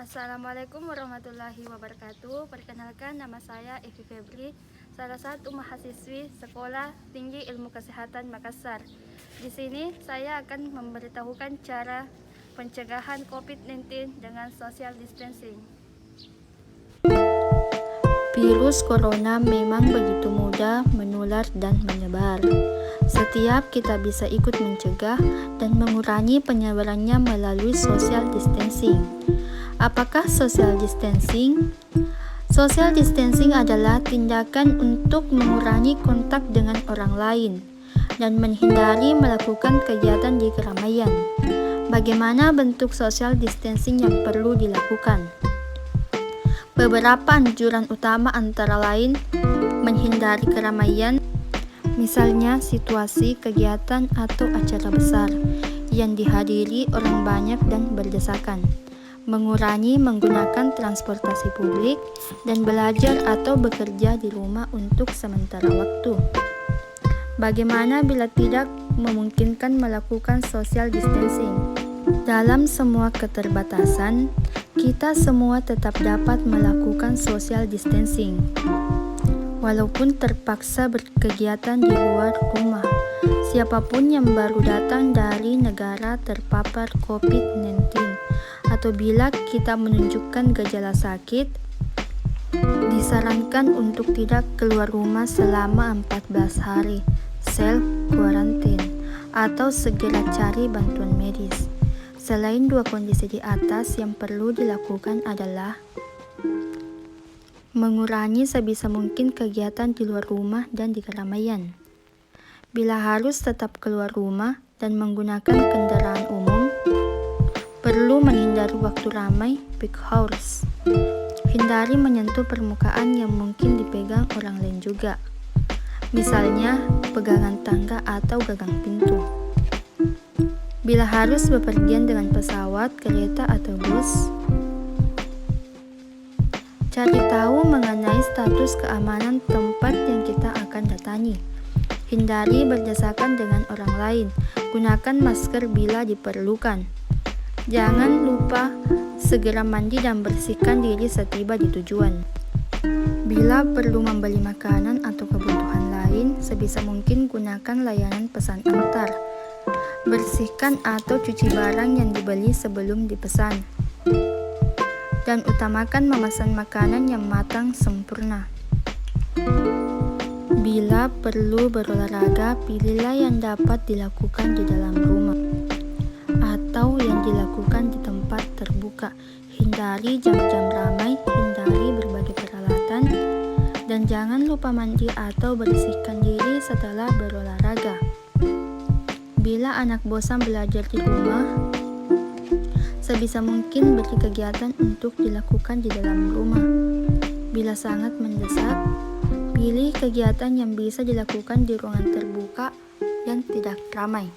Assalamualaikum warahmatullahi wabarakatuh. Perkenalkan, nama saya Evi Febri, salah satu mahasiswi Sekolah Tinggi Ilmu Kesehatan Makassar. Di sini saya akan memberitahukan cara pencegahan COVID-19 dengan social distancing. Virus corona memang begitu mudah menular dan menyebar. Setiap kita bisa ikut mencegah dan mengurangi penyebarannya melalui social distancing. Apakah social distancing? Social distancing adalah tindakan untuk mengurangi kontak dengan orang lain dan menghindari melakukan kegiatan di keramaian. Bagaimana bentuk social distancing yang perlu dilakukan? Beberapa anjuran utama antara lain menghindari keramaian, misalnya situasi, kegiatan, atau acara besar yang dihadiri orang banyak dan berdesakan. Mengurangi menggunakan transportasi publik, dan belajar atau bekerja di rumah untuk sementara waktu. Bagaimana bila tidak memungkinkan melakukan social distancing? Dalam semua keterbatasan, kita semua tetap dapat melakukan social distancing. Walaupun terpaksa berkegiatan di luar rumah, siapapun yang baru datang dari negara terpapar COVID-19 atau bila kita menunjukkan gejala sakit, disarankan untuk tidak keluar rumah selama 14 hari, self quarantine, atau segera cari bantuan medis. Selain dua kondisi di atas, yang perlu dilakukan adalah mengurangi sebisa mungkin kegiatan di luar rumah dan di keramaian. Bila harus tetap keluar rumah dan menggunakan kendaraan umum, perlu menghindari waktu ramai peak hours. Hindari menyentuh permukaan yang mungkin dipegang orang lain juga, misalnya pegangan tangga atau gagang pintu. Bila harus bepergian dengan pesawat, kereta, atau bus, cari tahu mengenai status keamanan tempat yang kita akan datangi. Hindari berdesakan dengan orang lain. Gunakan masker bila diperlukan. Jangan lupa segera mandi dan bersihkan diri setiba di tujuan. Bila perlu membeli makanan atau kebutuhan lain, sebisa mungkin gunakan layanan pesan antar. Bersihkan atau cuci barang yang dibeli sebelum dipesan. Dan utamakan memesan makanan yang matang sempurna. Bila perlu berolahraga, pilihlah yang dapat dilakukan di dalam rumah atau yang dilakukan di tempat terbuka. Hindari jam-jam ramai, hindari berbagai peralatan, dan jangan lupa mandi atau bersihkan diri setelah berolahraga. Bila anak bosan belajar di rumah, sebisa mungkin beri kegiatan untuk dilakukan di dalam rumah. Bila sangat mendesak, pilih kegiatan yang bisa dilakukan di ruangan terbuka yang tidak ramai.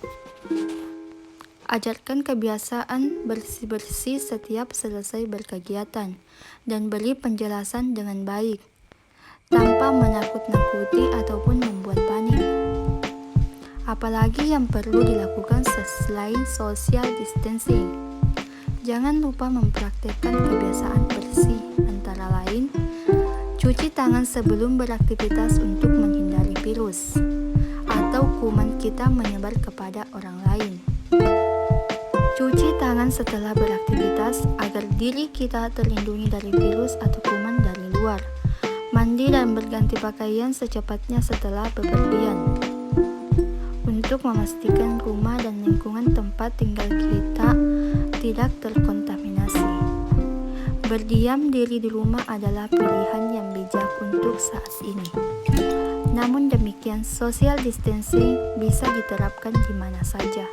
Ajarkan kebiasaan bersih-bersih setiap selesai berkegiatan dan beri penjelasan dengan baik, tanpa menakut-nakuti ataupun membuat panik. Apalagi yang perlu dilakukan selain social distancing. Jangan lupa mempraktikkan kebiasaan bersih, antara lain cuci tangan sebelum beraktivitas untuk menghindari virus atau kuman kita menyebar kepada orang lain. Cuci tangan setelah beraktivitas agar diri kita terlindungi dari virus atau kuman dari luar. Mandi dan berganti pakaian secepatnya setelah bepergian, untuk memastikan rumah dan lingkungan tempat tinggal kita tidak terkontaminasi. Berdiam diri di rumah adalah pilihan yang bijak untuk saat ini. Namun demikian, social distancing bisa diterapkan di mana saja.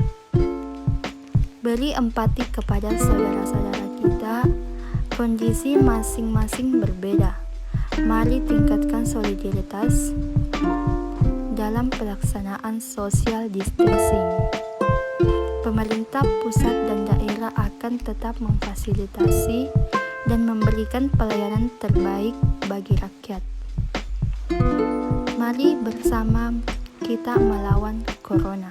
Beri empati kepada saudara-saudara kita, kondisi masing-masing berbeda. Mari tingkatkan solidaritas dalam pelaksanaan social distancing. Pemerintah pusat dan daerah akan tetap memfasilitasi dan memberikan pelayanan terbaik bagi rakyat. Mari bersama kita melawan corona.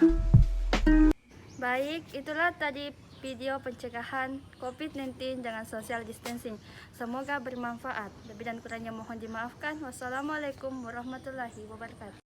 Baik, itulah tadi video pencegahan COVID-19 dengan social distancing. Semoga bermanfaat. Lebih dan kurangnya mohon dimaafkan. Wassalamualaikum warahmatullahi wabarakatuh.